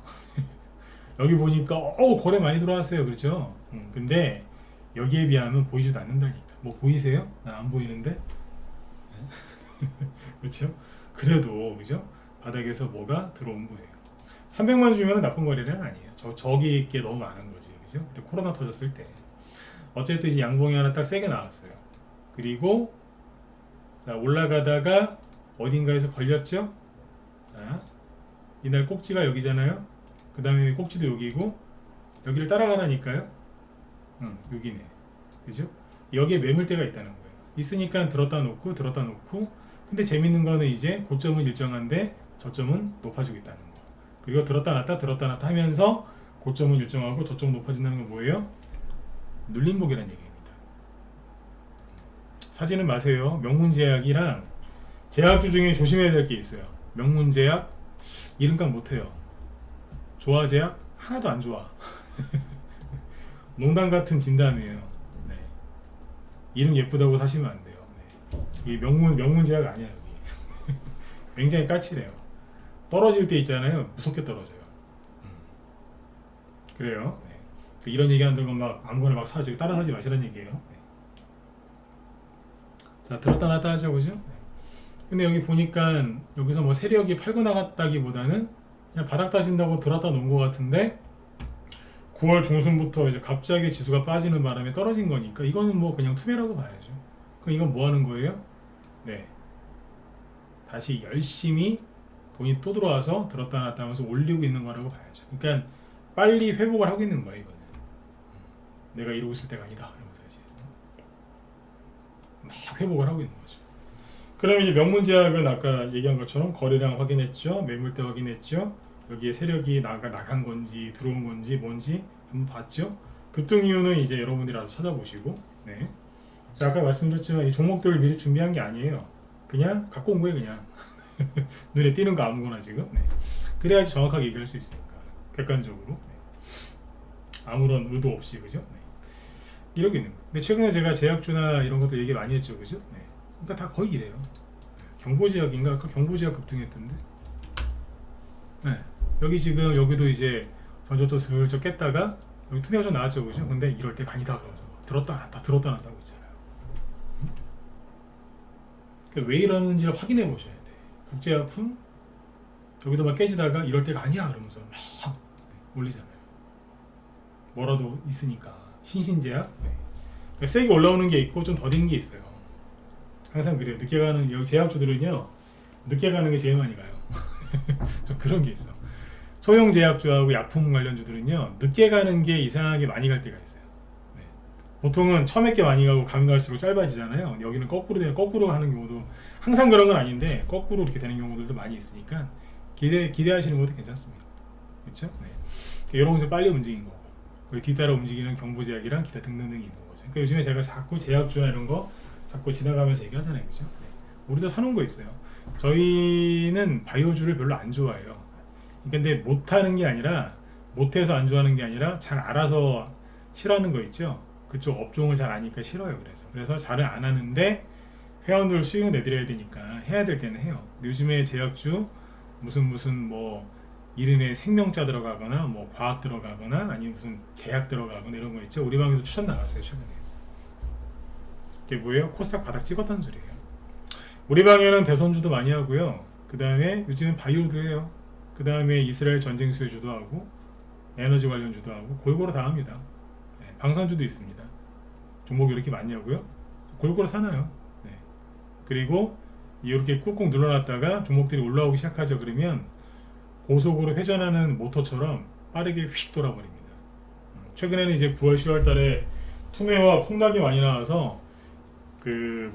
여기 보니까 거래 많이 들어왔어요. 그렇죠? 근데 여기에 비하면 보이지도 않는다니까. 뭐 보이세요? 난 안 보이는데. 그렇죠? 그래도 그죠? 바닥에서 뭐가 들어온 거예요. 300만 주면 나쁜 거래는 아니에요. 저기 게 너무 많은 거지. 그죠? 그때 코로나 터졌을 때. 어쨌든 이제 양봉이 하나 딱 세게 나왔어요. 그리고 자 올라가다가 어딘가에서 걸렸죠? 자 이날 꼭지가 여기잖아요. 그 다음에 꼭지도 여기고 여기를 따라가라니까요. 여기네. 그죠? 여기에 매물대가 있다는 거예요. 있으니까 들었다 놓고 들었다 놓고, 근데 재밌는 거는 이제 고점은 일정한데 저점은 높아지고 있다는 거. 그리고 들었다 놨다 하면서 고점은 일정하고 저점은 높아진다는 건 뭐예요? 눌림목이라는 얘기입니다. 사지는 마세요. 명문제약이랑 제약주 중에 조심해야 될 게 있어요. 명문제약 이름값 못해요. 조화제약 하나도 안 좋아. 농담 같은 진담이에요. 네. 이름 예쁘다고 사시면 안 돼요. 네. 이 명문제약 아니야 여기. 굉장히 까칠해요. 떨어질 때 있잖아요. 무섭게 떨어져요. 그래요. 네. 이런 얘기하는 건 막 아무거나 막 사지 따라 사지 마시라는 얘기예요. 네. 자 들었다 놨다 하죠, 그죠? 네. 근데 여기 보니까 여기서 뭐 세력이 팔고 나갔다기보다는 그냥 바닥 따진다고 들었다 놓은 것 같은데 9월 중순부터 이제 갑자기 지수가 빠지는 바람에 떨어진 거니까 이거는 뭐 그냥 투매라고 봐야죠. 그럼 이건 뭐 하는 거예요? 네. 다시 열심히 돈이 또 들어와서 들었다 놨다 하면서 올리고 있는 거라고 봐야죠. 그러니까 빨리 회복을 하고 있는 거예요, 이거는. 내가 이러고 있을 때가 아니다. 이러면서 이제 막 회복을 하고 있는 거죠. 그러면 이제 명문제약은 아까 얘기한 것처럼 거래량 확인했죠, 매물대 확인했죠, 여기에 세력이 나간 건지 들어온 건지 뭔지 한번 봤죠. 급등 이유는 이제 여러분들이 알아서 찾아보시고. 네. 자, 아까 말씀드렸지만 이 종목들을 미리 준비한 게 아니에요. 그냥 갖고 온 거예요, 그냥. 눈에 띄는 거 아무거나 지금. 네. 그래야지 정확하게 얘기할 수 있으니까 객관적으로. 네. 아무런 의도 없이, 그죠? 네. 이러고 있는 거예요. 근데 최근에 제가 제약주나 이런 것도 얘기 많이 했죠, 그죠? 네. 그러니까 다 거의 이래요. 경보제약인가? 아까 경보제약 급등했던데. 네. 여기 지금 여기도 이제 전저점 슬쩍 깼다가 여기 투매가 좀 나왔죠, 그죠? 근데 이럴 때가 아니다 그러면서 들었다 놨다 하고 있잖아요. 그러니까 왜 이러는지를 확인해 보셔야 돼. 국제약품 여기도 막 깨지다가 이럴 때가 아니야 그러면서 막 올리잖아요. 뭐라도 있으니까. 신신제약. 네. 그러니까 세게 올라오는 게 있고 좀 더딘 게 있어요. 항상 그래요. 늦게 가는 여기 제약주들은요, 늦게 가는 게 제일 많이 가요. 좀 그런 게 있어. 소형 제약주하고 약품 관련주들은요, 늦게 가는 게 이상하게 많이 갈 때가 있어요. 네. 보통은 처음에 게 많이 가고 가면 갈수록 짧아지잖아요. 근데 여기는 거꾸로 하는 경우도, 항상 그런 건 아닌데 거꾸로 이렇게 되는 경우들도 많이 있으니까 기대하시는 것도 괜찮습니다. 그렇죠? 네. 이런 것을 빨리 움직인 거고, 거기 뒤따라 움직이는 경보제약이랑 기타 등등등이 있는 거죠. 그러니까 요즘에 제가 자꾸 제약주나 이런 거 자꾸 지나가면서 얘기하잖아요, 그죠? 네. 우리도 사놓은 거 있어요. 저희는 바이오주를 별로 안 좋아해요. 근데 못하는 게 아니라, 못해서 안 좋아하는 게 아니라 잘 알아서 싫어하는 거 있죠. 그쪽 업종을 잘 아니까 싫어요. 그래서 잘은 안 하는데 회원들 수익을 내드려야 되니까 해야 될 때는 해요. 근데 요즘에 제약주 무슨 뭐 이름에 생명자 들어가거나 뭐 과학 들어가거나 아니면 무슨 제약 들어가거나 이런 거 있죠. 우리 방에도 추천 나갔어요, 최근에. 이게 뭐예요? 코스닥 바닥 찍었다는 소리예요. 우리 방에는 대선주도 많이 하고요. 그 다음에 요즘은 바이오도 해요. 그 다음에 이스라엘 전쟁 수혜주도 하고 에너지 관련주도 하고 골고루 다 합니다. 네, 방산주도 있습니다. 종목이 이렇게 많이 하고요. 골고루 사나요. 네. 그리고 이렇게 꾹꾹 눌러놨다가 종목들이 올라오기 시작하죠. 그러면 고속으로 회전하는 모터처럼 빠르게 휙 돌아버립니다. 최근에는 이제 9월 10월 달에 투매와 폭락이 많이 나와서 그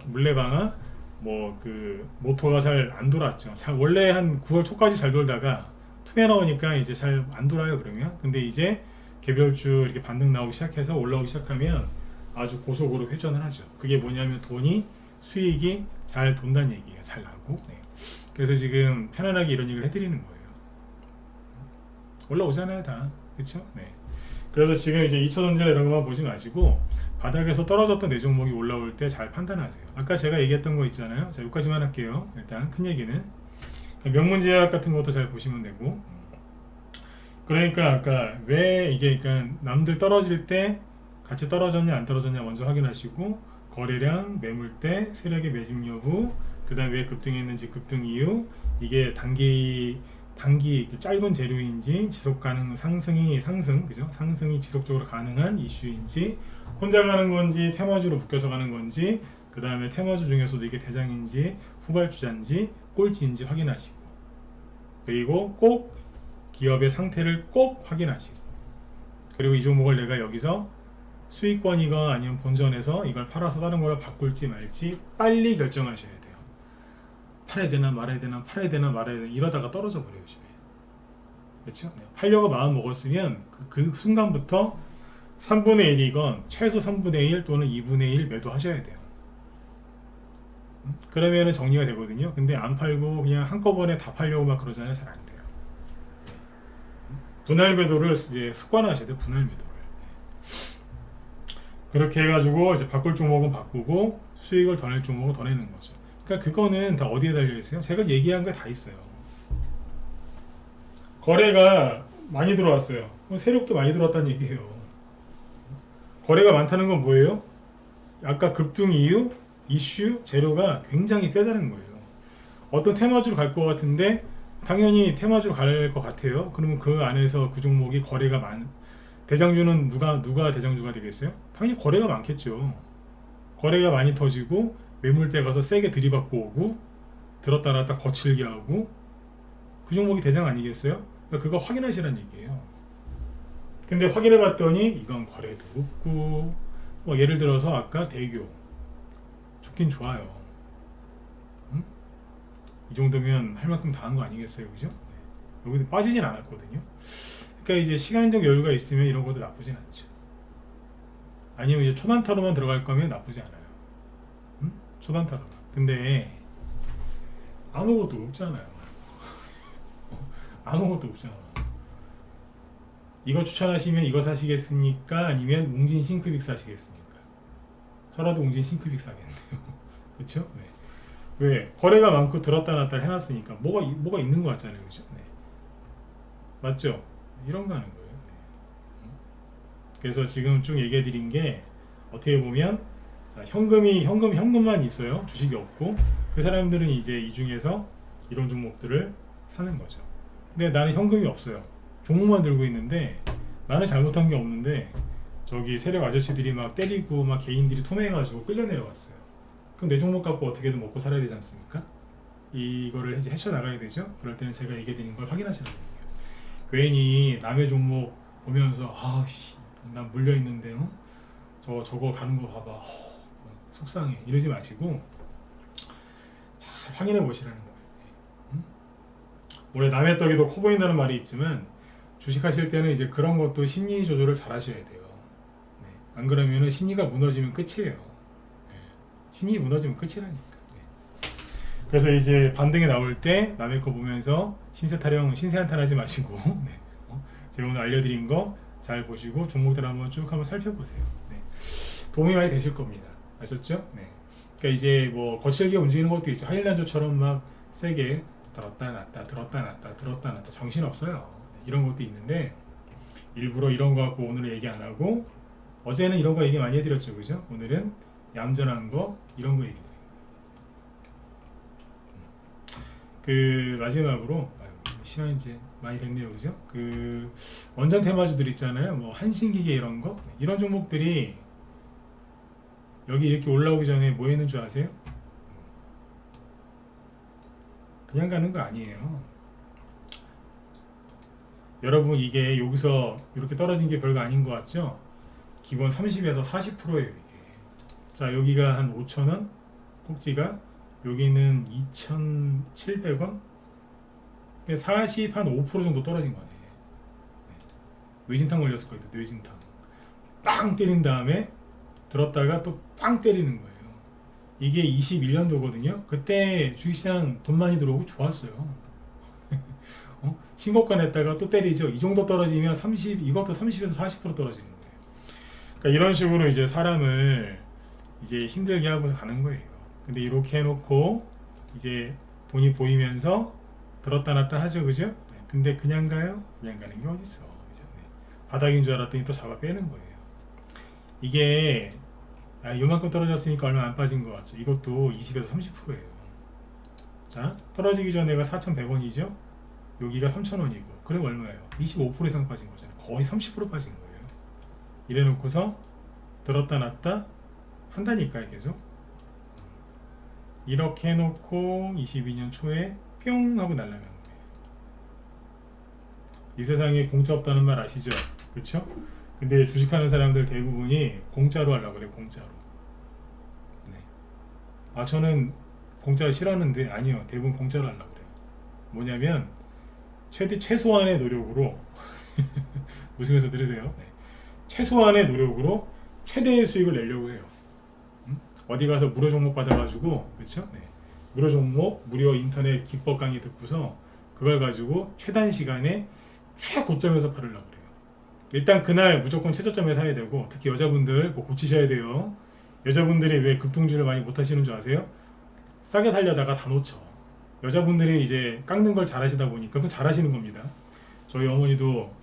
물레방아 뭐 그 모터가 잘 안 돌았죠. 원래 한 9월 초까지 잘 돌다가 투매 나오니까 이제 잘 안 돌아요. 그러면 근데 이제 개별주 이렇게 반등 나오기 시작해서 올라오기 시작하면 아주 고속으로 회전을 하죠. 그게 뭐냐면 돈이 수익이 잘 돈다는 얘기예요. 잘 나고. 네. 그래서 지금 편안하게 이런 얘기를 해드리는 거예요. 올라오잖아요, 다. 그렇죠? 네. 그래서 지금 이제 2차전지나 이런 것만 보지 마시고 바닥에서 떨어졌던 내 종목이 올라올 때 잘 판단하세요. 아까 제가 얘기했던 거 있잖아요. 자, 여기까지만 할게요. 일단 큰 얘기는 명문제약 같은 것도 잘 보시면 되고. 그러니까 아까 왜 이게 그러니까 남들 떨어질 때 같이 떨어졌냐 안 떨어졌냐 먼저 확인하시고 거래량, 매물대, 세력의 매집 여부, 그 다음에 왜 급등했는지 급등 이유, 이게 단기 짧은 재료인지 지속 가능 상승이 지속적으로 가능한 이슈인지 혼자 가는 건지 테마주로 묶여서 가는 건지 그 다음에 테마주 중에서도 이게 대장인지 후발주자인지 꼴찌인지 확인하시고 그리고 꼭 기업의 상태를 꼭 확인하시고 그리고 이 종목을 내가 여기서 수익권이건 아니면 본전에서 이걸 팔아서 다른 걸로 바꿀지 말지 빨리 결정하셔야 돼요. 팔아야 되나 말아야 되나 팔아야 되나 말아야 되나 이러다가 떨어져 버려요. 요즘에. 그렇죠? 팔려고 마음 먹었으면 그 순간부터 3분의 1이건 최소 3분의 1 또는 2분의 1 매도하셔야 돼요. 그러면 정리가 되거든요. 근데 안 팔고 그냥 한꺼번에 다 팔려고 막 그러잖아요. 잘 안 돼요. 분할 매도를 이제 습관화하셔야 돼요. 분할 매도를. 그렇게 해가지고 이제 바꿀 종목은 바꾸고 수익을 더 낼 종목은 더 내는 거죠. 그러니까 그거는 다 어디에 달려 있어요? 제가 얘기한 게 다 있어요. 거래가 많이 들어왔어요. 세력도 많이 들어왔다는 얘기예요. 거래가 많다는 건 뭐예요? 아까 급등 이유, 이슈, 재료가 굉장히 세다는 거예요. 어떤 테마주로 갈 것 같은데 당연히 테마주로 갈 것 같아요. 그러면 그 안에서 그 종목이 거래가 대장주는 누가 대장주가 되겠어요? 당연히 거래가 많겠죠. 거래가 많이 터지고 매물대 가서 세게 들이받고 오고 들었다 놨다 거칠게 하고 그 종목이 대장 아니겠어요? 그러니까 그거 확인하시라는 얘기예요. 근데 확인해 봤더니 이건 거래도 없고 뭐 예를 들어서 아까 대교 좋긴 좋아요. 응? 이 정도면 할 만큼 다 한 거 아니겠어요, 그죠? 네. 여기도 빠지진 않았거든요. 그러니까 이제 시간적 여유가 있으면 이런 것도 나쁘진 않죠. 아니면 이제 초단타로만 들어갈 거면 나쁘지 않아요. 응? 초단타로만. 근데 아무것도 없잖아요. 아무것도 없잖아. 이거 추천하시면 이거 사시겠습니까? 아니면 웅진 싱크빅 사시겠습니까? 저라도 웅진 싱크빅 사겠네요. 그렇죠? 네. 왜? 거래가 많고 들었다 놨다 해놨으니까 뭐가 있는 것 같잖아요, 그죠? 네. 맞죠? 이런 거 하는 거예요. 네. 그래서 지금 쭉 얘기해드린 게 어떻게 보면 자, 현금만 있어요. 주식이 없고 그 사람들은 이제 이 중에서 이런 종목들을 사는 거죠. 근데 나는 현금이 없어요. 종목만 들고 있는데 나는 잘못한 게 없는데 저기 세력 아저씨들이 막 때리고 막 개인들이 투매해가지고 끌려 내려왔어요. 그럼 내 종목 갖고 어떻게든 먹고 살아야 되지 않습니까? 이거를 이제 헤쳐나가야 되죠. 그럴 때는 제가 얘기해드린 걸 확인하시라는 거예요. 괜히 남의 종목 보면서 아씨 난 물려있는데 저거 가는 거 봐봐 속상해 이러지 마시고 잘 확인해 보시라는 거예요. 원래 남의 떡이 더 커 보인다는 말이 있지만 주식하실 때는 이제 그런 것도 심리 조절을 잘 하셔야 돼요. 네. 안 그러면은 심리가 무너지면 끝이에요. 네. 심리 무너지면 끝이라니까. 네. 그래서 이제 반등이 나올 때 남의 거 보면서 신세 한탄하지 마시고 네. 제가 오늘 알려드린 거 잘 보시고 종목들 한번 쭉 한번 살펴보세요. 네. 도움이 많이 되실 겁니다. 아셨죠? 네. 그러니까 이제 뭐 거칠게 움직이는 것도 있죠. 하일란저처럼 막 세게 들었다 놨다 정신 없어요. 이런 것도 있는데 일부러 이런 거 갖고 오늘은 얘기 안 하고 어제는 이런 거 얘기 많이 해드렸죠, 그죠? 오늘은 얌전한 거 이런 거 얘기 드려요. 그 마지막으로 시간이 이제 많이 됐네요, 그죠? 그 원전 테마주들 있잖아요, 뭐 한신기계 이런 거 이런 종목들이 여기 이렇게 올라오기 전에 뭐 했는 줄 아세요? 그냥 가는 거 아니에요. 여러분 이게 여기서 이렇게 떨어진 게 별거 아닌 것 같죠? 기본 30에서 40%예요 이게. 자 여기가 한 5,000원 꼭지가 여기는 2,700원? 40, 한 5% 정도 떨어진 거네. 뇌진탕 걸렸을 거예요. 뇌진탕. 빵 때린 다음에 들었다가 또 빵 때리는 거예요. 이게 21년도거든요. 그때 주식시장 돈 많이 들어오고 좋았어요. 신고가 냈다가 또 때리죠. 이 정도 떨어지면 30, 이것도 30에서 40% 떨어지는 거예요. 그러니까 이런 식으로 이제 사람을 이제 힘들게 하고 가는 거예요. 근데 이렇게 해놓고 이제 돈이 보이면서 들었다 놨다 하죠, 그죠? 네. 근데 그냥 가요? 그냥 가는 게 어딨어. 그죠? 네. 바닥인 줄 알았더니 또 잡아 빼는 거예요. 이게 요만큼 떨어졌으니까 얼마 안 빠진 것 같죠. 이것도 20에서 30%예요. 자, 떨어지기 전에가 4,100원이죠. 여기가 3,000원이고, 그럼 얼마예요? 25% 이상 빠진 거잖아요. 거의 30% 빠진 거예요. 이래 놓고서 들었다 놨다 한다니까요, 계속. 이렇게 해놓고 22년 초에 뿅 하고 날아가는 거예요. 이 세상에 공짜 없다는 말 아시죠? 그쵸? 근데 주식하는 사람들 대부분이 공짜로 하려고 그래요. 공짜로. 네. 저는 공짜 싫어하는데 아니요. 대부분 공짜로 하려고 그래요. 뭐냐면 최소한의 노력으로 웃으면서 들으세요. 네. 최소한의 노력으로 최대의 수익을 내려고 해요. 어디 가서 무료 종목 받아가지고, 그렇죠? 네. 무료 종목, 무료 인터넷 기법 강의 듣고서 그걸 가지고 최단 시간에 최고점에서 팔으려고 그래요. 일단 그날 무조건 최저점에 사야 되고, 특히 여자분들 꼭 고치셔야 돼요. 여자분들이 왜 급등주를 많이 못 하시는 줄 아세요? 싸게 살려다가 다 놓쳐. 여자분들이 이제 깎는 걸 잘하시다 보니까 그건 잘하시는 겁니다. 저희 어머니도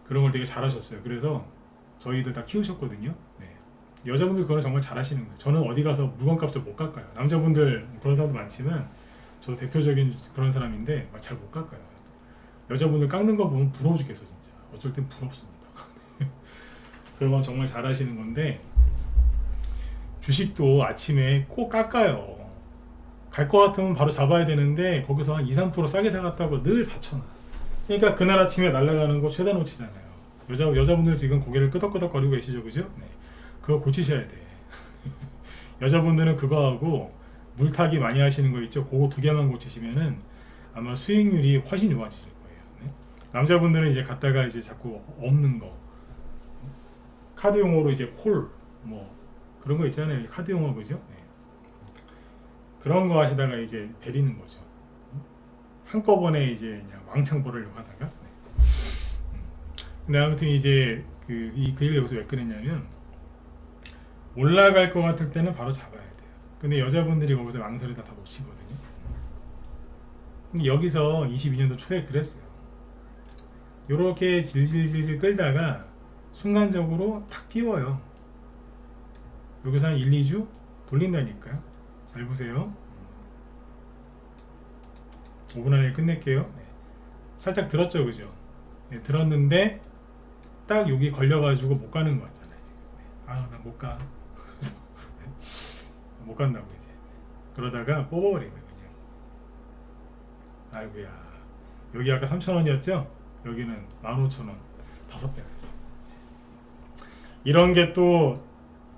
그런 걸 되게 잘하셨어요. 그래서 저희들 다 키우셨거든요. 네. 여자분들 그거는 정말 잘하시는 거예요. 저는 어디 가서 물건값을 못 깎아요. 남자분들 그런 사람도 많지만 저도 대표적인 그런 사람인데 잘 못 깎아요. 여자분들 깎는 거 보면 부러워 죽겠어 진짜. 어쩔 땐 부럽습니다. 그건 정말 잘하시는 건데, 주식도 아침에 꼭 깎아요. 갈 것 같으면 바로 잡아야 되는데 거기서 한 2, 3% 싸게 사갔다고 늘 받쳐놔. 그러니까 그날 아침에 날아가는 거 최다 놓치잖아요. 여자분들 지금 고개를 끄덕끄덕 거리고 계시죠, 그죠? 네. 그거 고치셔야 돼. 여자분들은 그거하고 물타기 많이 하시는 거 있죠? 그거 두 개만 고치시면은 아마 수익률이 훨씬 좋아지실 거예요. 네? 남자분들은 이제 갔다가 이제 자꾸 없는 거, 카드 용어로 이제 콜, 뭐 그런 거 있잖아요. 카드 용어, 그죠? 네. 그런 거 하시다가 이제 베리는 거죠. 한꺼번에 이제 그냥 왕창 벌으려고 하다가. 네. 근데 아무튼 이제 그 얘기를 여기서 왜 꺼냈냐면, 올라갈 것 같을 때는 바로 잡아야 돼요. 근데 여자분들이 거기서 망설이다 다 놓치거든요. 근데 여기서 22년도 초에 그랬어요. 요렇게 질질질질 끌다가 순간적으로 탁 띄워요. 여기서 한 1, 2주 돌린다니까요. 잘 보세요. 5분 안에 끝낼게요. 네. 살짝 들었죠, 그죠? 네, 들었는데 딱 여기 걸려가지고 못 가는 거 같잖아요. 네. 나 못 가. 못 간다고 이제. 그러다가 뽑아버린 거예요, 그냥. 아이고야. 여기 아까 3,000원이었죠? 여기는 15,000원. 5배가 됐어. 이런 게 또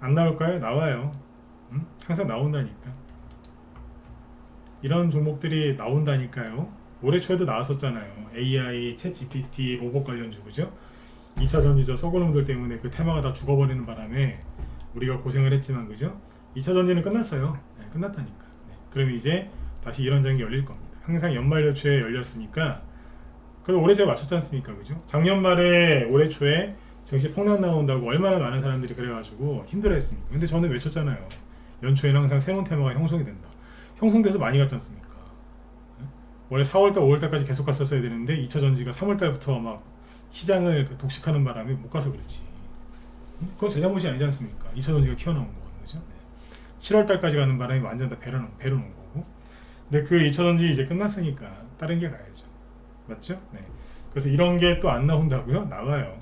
안 나올까요? 나와요. 항상 나온다니까. 이런 종목들이 나온다니까요. 올해 초에도 나왔었잖아요. AI, 챗 GPT, 로봇 관련주, 그죠? 2차 전지 썩어놈들 때문에 그 테마가 다 죽어버리는 바람에 우리가 고생을 했지만, 그죠? 2차 전지는 끝났어요. 네, 끝났다니까. 네. 그럼 이제 다시 이런 장이 열릴 겁니다. 항상 연말 연초에 열렸으니까. 그리고 올해 제가 맞췄지 않습니까, 그죠? 작년 말에 올해 초에 증시 폭락 나온다고 얼마나 많은 사람들이 그래가지고 힘들어했습니까? 근데 저는 외쳤잖아요. 연초에는 항상 새로운 테마가 형성이 된다. 형성돼서 많이 갔지 않습니까? 원래 4월달, 5월달까지 계속 갔었어야 되는데 2차 전지가 3월달부터 막 시장을 독식하는 바람에 못 가서 그렇지. 그건 제 잘못이 아니지 않습니까? 2차 전지가 튀어나온 거거든요. 그죠? 7월달까지 가는 바람에 완전 다 배로 놓은 거고. 근데 그 2차 전지 이제 끝났으니까 다른 게 가야죠. 맞죠? 네. 그래서 이런 게 또 안 나온다고요? 나와요.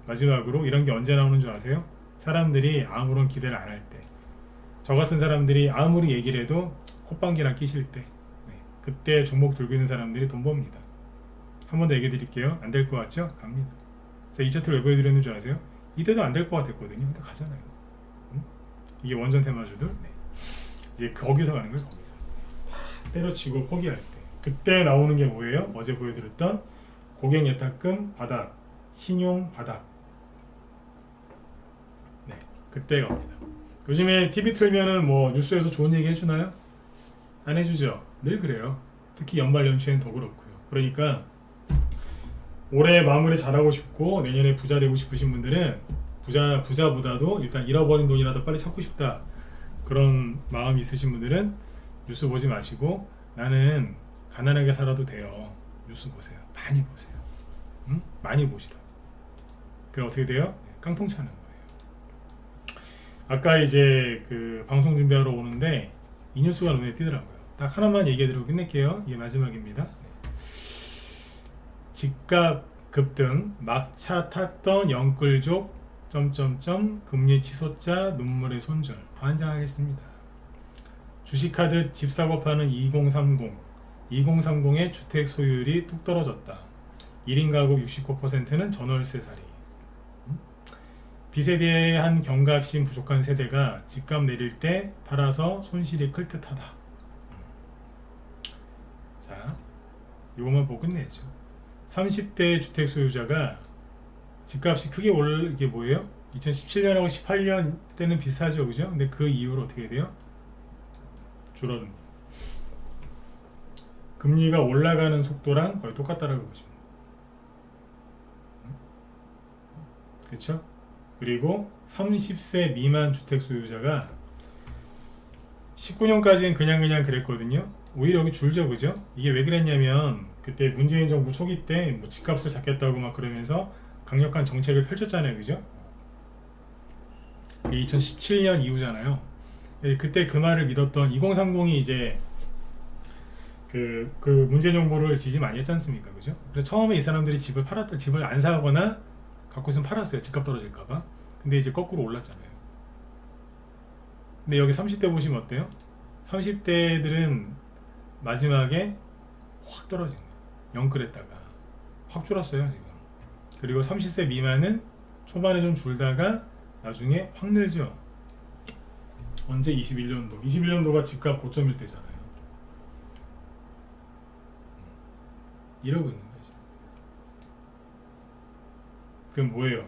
마지막으로 이런 게 언제 나오는 줄 아세요? 사람들이 아무런 기대를 안 할 때. 저 같은 사람들이 아무리 얘기를 해도 콧방귀나 끼실 때, 네. 그때 종목 들고 있는 사람들이 돈 법니다. 한 번 더 얘기해 드릴게요. 안 될 것 같죠? 갑니다. 제가 이 차트를 왜 보여드렸는 줄 아세요? 이때도 안 될 것 같았거든요. 근데 가잖아요. 이게 원전 테마주들. 네. 이제 거기서 가는 거예요. 거기서 때려치고 포기할 때 그때 나오는 게 뭐예요? 어제 보여드렸던 고객 예탁금 바닥, 신용 바닥. 네, 그때 갑니다. 요즘에 TV 틀면은 뭐 뉴스에서 좋은 얘기 해주나요? 안 해주죠. 늘 그래요. 특히 연말 연초엔 더 그렇고요. 그러니까 올해 마무리 잘하고 싶고 내년에 부자 되고 싶으신 분들은 부자보다도 일단 잃어버린 돈이라도 빨리 찾고 싶다. 그런 마음이 있으신 분들은 뉴스 보지 마시고 나는 가난하게 살아도 돼요. 뉴스 보세요. 많이 보세요. 응? 많이 보시라. 그럼 어떻게 돼요? 깡통 차는 거예요. 아까 이제 그 방송 준비하러 오는데 이 뉴스가 눈에 띄더라고요. 딱 하나만 얘기해드리고 끝낼게요. 이게 마지막입니다. 집값 급등, 막차 탔던 영끌족 금리 치솟자 눈물의 손절. 환장하겠습니다. 주식하듯 집 사고 파는 2030의 주택 소유율이 뚝 떨어졌다. 1인 가구 69%는 전월세살이. 빚에 대한 경각심 부족한 세대가 집값 내릴 때 팔아서 손실이 클 듯하다. 자, 이것만 보고 끝내죠. 30대 주택 소유자가 집값이 크게 이게 뭐예요? 2017년하고 18년 때는 비슷하죠, 그죠? 근데 그 이후로 어떻게 돼요? 줄어듭니다. 금리가 올라가는 속도랑 거의 똑같다라고 보시면 돼요. 그렇죠? 그리고 30세 미만 주택 소유자가 19년까지는 그냥 그랬거든요. 오히려 여기 줄죠, 그죠? 이게 왜 그랬냐면 그때 문재인 정부 초기 때 뭐 집값을 잡겠다고 막 그러면서 강력한 정책을 펼쳤잖아요, 그죠? 2017년 이후잖아요. 그때 그 말을 믿었던 2030이 이제 그 문재인 정부를 지지 많이 했지 않습니까, 그죠? 그래서 처음에 이 사람들이 집을 안 사거나 갖고 있으면 팔았어요. 집값 떨어질까봐. 근데 이제 거꾸로 올랐잖아요. 근데 여기 30대 보시면 어때요? 30대들은 마지막에 확 떨어진 거예요. 영끌했다가 확 줄었어요, 지금. 그리고 30세 미만은 초반에 좀 줄다가 나중에 확 늘죠. 언제? 21년도. 21년도가 집값 고점일 때잖아요. 이러고 있는 거지. 그럼 뭐예요?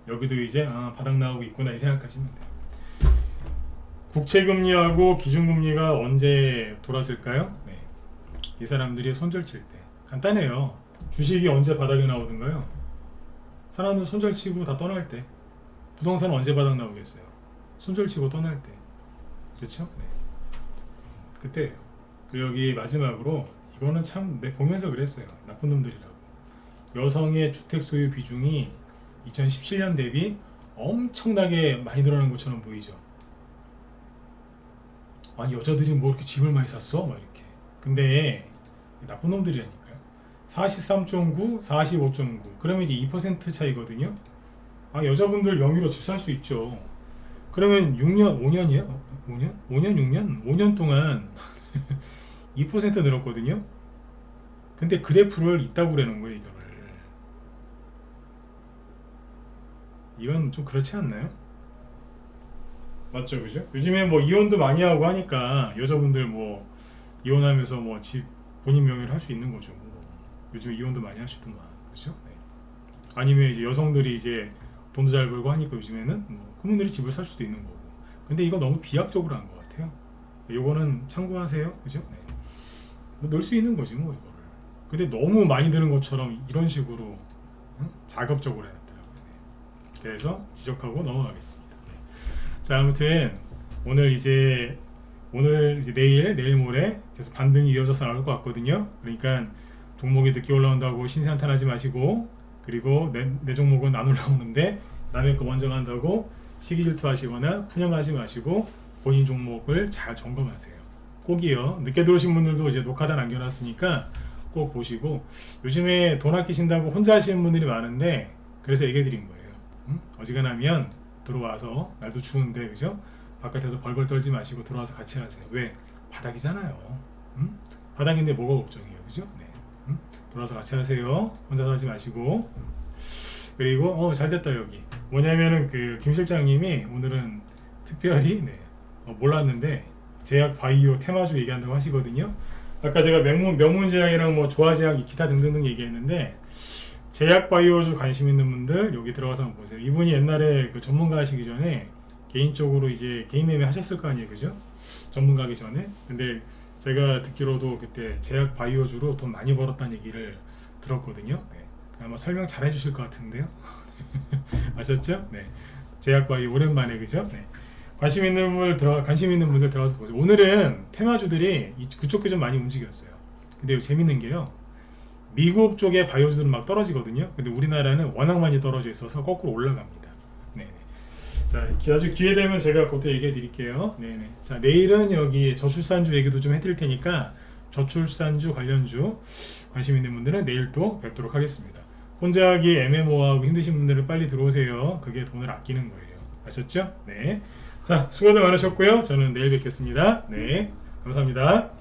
여기도 이제 바닥 나오고 있구나 이 생각하시면 돼요. 국채금리하고 기준금리가 언제 돌았을까요? 네. 이 사람들이 손절칠 때. 간단해요. 주식이 언제 바닥에 나오던가요? 사람들 손절치고 다 떠날 때. 부동산은 언제 바닥 나오겠어요? 손절치고 떠날 때. 그렇죠? 네. 그때예요. 그리고 여기 마지막으로 이거는 참 보면서 그랬어요. 나쁜 놈들이라고. 여성의 주택 소유 비중이 2017년 대비 엄청나게 많이 늘어난 것처럼 보이죠. 아니 여자들이 뭐 이렇게 집을 많이 샀어? 막 이렇게. 근데 나쁜 놈들이라니까요. 43.9, 45.9. 그러면 이제 2% 차이거든요. 아 여자분들 명의로 집 살 수 있죠. 그러면 6년, 5년이요? 5년? 5년, 6년? 5년 동안 2% 늘었거든요. 근데 그래프를 있다고 그러는 거예요, 이거를. 이건 좀 그렇지 않나요? 맞죠, 그죠? 요즘에 뭐 이혼도 많이 하고 하니까 여자분들 뭐 이혼하면서 뭐 집 본인 명의로 할 수 있는 거죠. 요즘 이혼도 많이 하시더만, 그죠? 네. 아니면 이제 여성들이 이제 돈도 잘 벌고 하니까 요즘에는 뭐 그분들이 집을 살 수도 있는 거고. 근데 이거 너무 비약적으로 한 것 같아요. 요거는 참고하세요, 그죠? 네. 뭐 넣을 수 있는 거지 뭐 이거를. 근데 너무 많이 드는 것처럼 이런 식으로 자극적으로 해놨더라고요. 네. 그래서 지적하고 넘어가겠습니다. 네. 자, 아무튼 오늘 이제 내일 모레 계속 반등이 이어져서 나올 것 같거든요. 그러니까 종목이 늦게 올라온다고 신세한탄하지 마시고, 그리고 내 종목은 안 올라오는데 남의 거 먼저 간다고 시기 질투하시거나 푸념하지 마시고 본인 종목을 잘 점검하세요. 꼭이요. 늦게 들어오신 분들도 이제 녹화단 남겨놨으니까 꼭 보시고, 요즘에 돈 아끼신다고 혼자 하시는 분들이 많은데 그래서 얘기해 드린 거예요. 어지간하면 들어와서 날도 추운데, 그죠? 바깥에서 벌벌 떨지 마시고 들어와서 같이 하세요. 왜? 바닥이잖아요. 바닥인데 뭐가 걱정이에요, 그죠? 네. 들어와서 같이 하세요. 혼자서 하지 마시고. 그리고 잘됐다. 여기 뭐냐면은 그 김 실장님이 오늘은 특별히 몰랐는데 제약 바이오 테마주 얘기한다고 하시거든요. 아까 제가 명문제약이랑 뭐 조화제약 기타 등등등 얘기했는데 제약 바이오주 관심 있는 분들 여기 들어가서 한번 보세요. 이분이 옛날에 그 전문가 하시기 전에 개인적으로 이제 개인 매매 하셨을 거 아니에요, 그죠? 전문가 하기 전에. 근데 제가 듣기로도 그때 제약 바이오주로 돈 많이 벌었다는 얘기를 들었거든요. 네. 아마 설명 잘 해주실 것 같은데요. 아셨죠? 네. 제약 바이오 오랜만에 그죠? 네. 관심 있는 분들 들어가서 보세요. 오늘은 테마주들이 그쪽 좀 많이 움직였어요. 근데 재밌는 게요. 미국 쪽에 바이오주들은 막 떨어지거든요. 근데 우리나라는 워낙 많이 떨어져 있어서 거꾸로 올라갑니다. 네. 자, 아주 기회 되면 제가 그것도 얘기해 드릴게요. 네네. 자, 내일은 여기 저출산주 얘기도 좀 해드릴 테니까 저출산주 관련주 관심 있는 분들은 내일 또 뵙도록 하겠습니다. 혼자 하기 애매모호하고 힘드신 분들은 빨리 들어오세요. 그게 돈을 아끼는 거예요. 아셨죠? 네. 자, 수고들 많으셨고요. 저는 내일 뵙겠습니다. 네. 감사합니다.